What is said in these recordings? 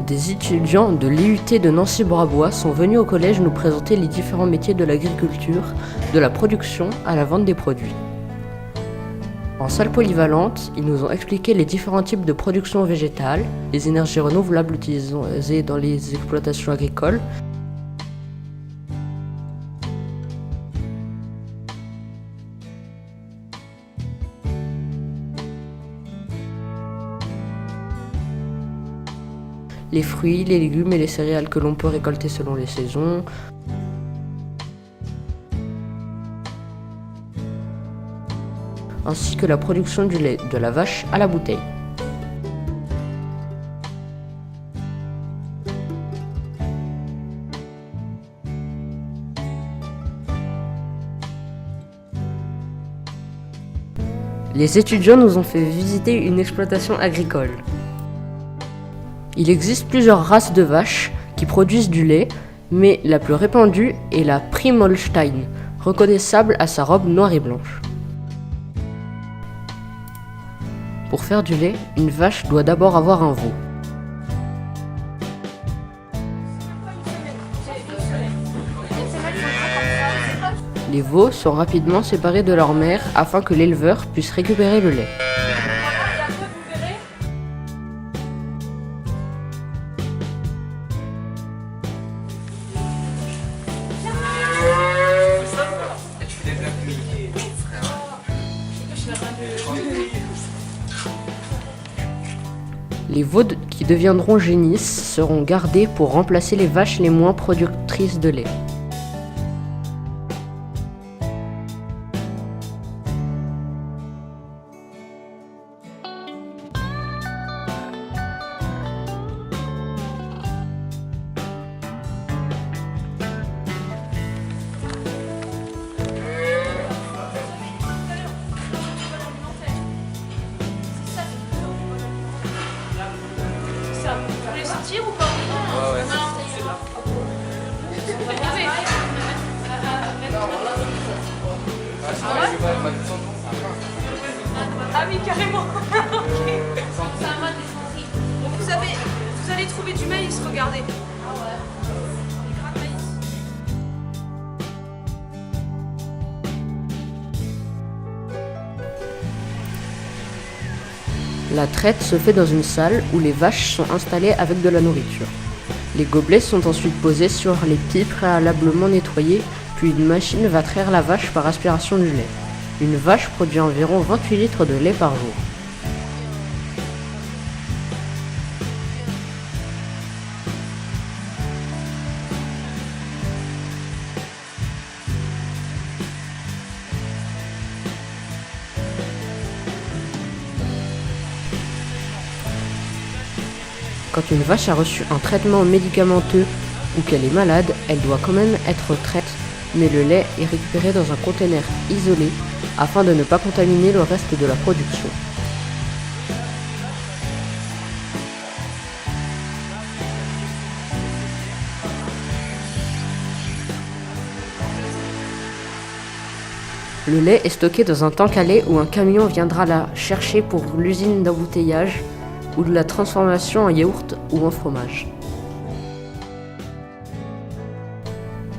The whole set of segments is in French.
Des étudiants de l'IUT de Nancy-Brabois sont venus au collège nous présenter les différents métiers de l'agriculture, de la production à la vente des produits. En salle polyvalente, ils nous ont expliqué les différents types de production végétale, les énergies renouvelables utilisées dans les exploitations agricoles, les fruits, les légumes et les céréales que l'on peut récolter selon les saisons, ainsi que la production du lait de la vache à la bouteille. Les étudiants nous ont fait visiter une exploitation agricole. Il existe plusieurs races de vaches qui produisent du lait, mais la plus répandue est la Prim Holstein, reconnaissable à sa robe noire et blanche. Pour faire du lait, une vache doit d'abord avoir un veau. Les veaux sont rapidement séparés de leur mère afin que l'éleveur puisse récupérer le lait. Les veaux qui deviendront génisses seront gardés pour remplacer les vaches les moins productrices de lait. Vous voulez sortir ou pas? Ouais. Ah oui, carrément. Ok. Bon, vous allez trouver du maïs, regardez. La traite se fait dans une salle où les vaches sont installées avec de la nourriture. Les gobelets sont ensuite posés sur les pieds préalablement nettoyés, puis une machine va traire la vache par aspiration du lait. Une vache produit environ 28 litres de lait par jour. Quand une vache a reçu un traitement médicamenteux ou qu'elle est malade, elle doit quand même être traite, mais le lait est récupéré dans un conteneur isolé afin de ne pas contaminer le reste de la production. Le lait est stocké dans un tank à lait où un camion viendra la chercher pour l'usine d'embouteillage ou de la transformation en yaourt ou en fromage.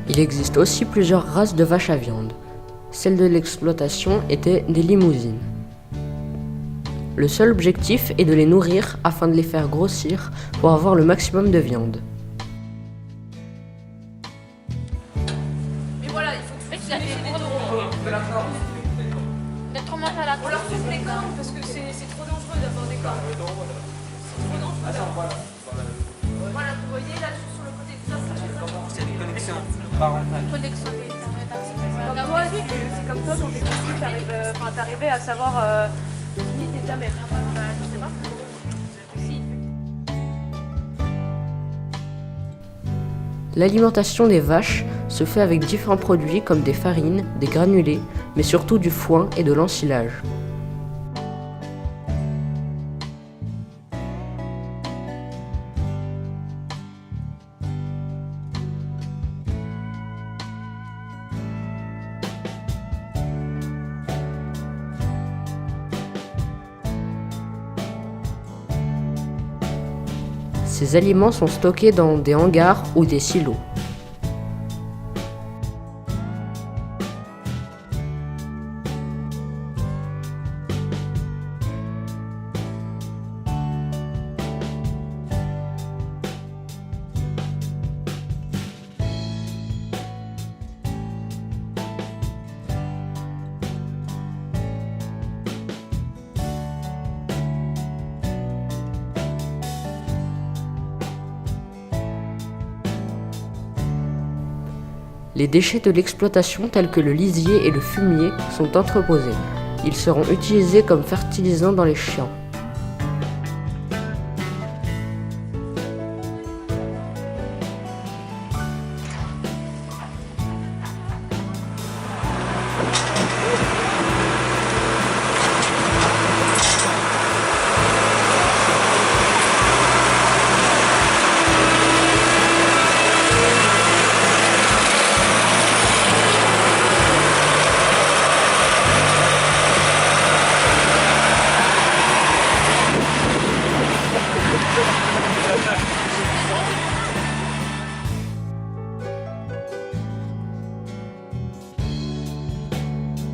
Il existe aussi plusieurs races de vaches à viande. Celle de l'exploitation était des limousines. Le seul objectif est de les nourrir afin de les faire grossir pour avoir le maximum de viande. Mais voilà, il faut que tu les Mettre moins à la On leur coupe les cornes parce que c'est trop dangereux d'avoir des cornes. C'est trop dangereux. Voilà, vous voyez là sur le côté. C'est une connexion parentale. collection. C'est comme toi dans tes conflits, t'arrivais à savoir qui était ta mère. Je sais pas. Si. L'alimentation des vaches se fait avec différents produits comme des farines, des granulés, mais surtout du foin et de l'ensilage. Ces aliments sont stockés dans des hangars ou des silos. Les déchets de l'exploitation tels que le lisier et le fumier sont entreposés. Ils seront utilisés comme fertilisants dans les champs.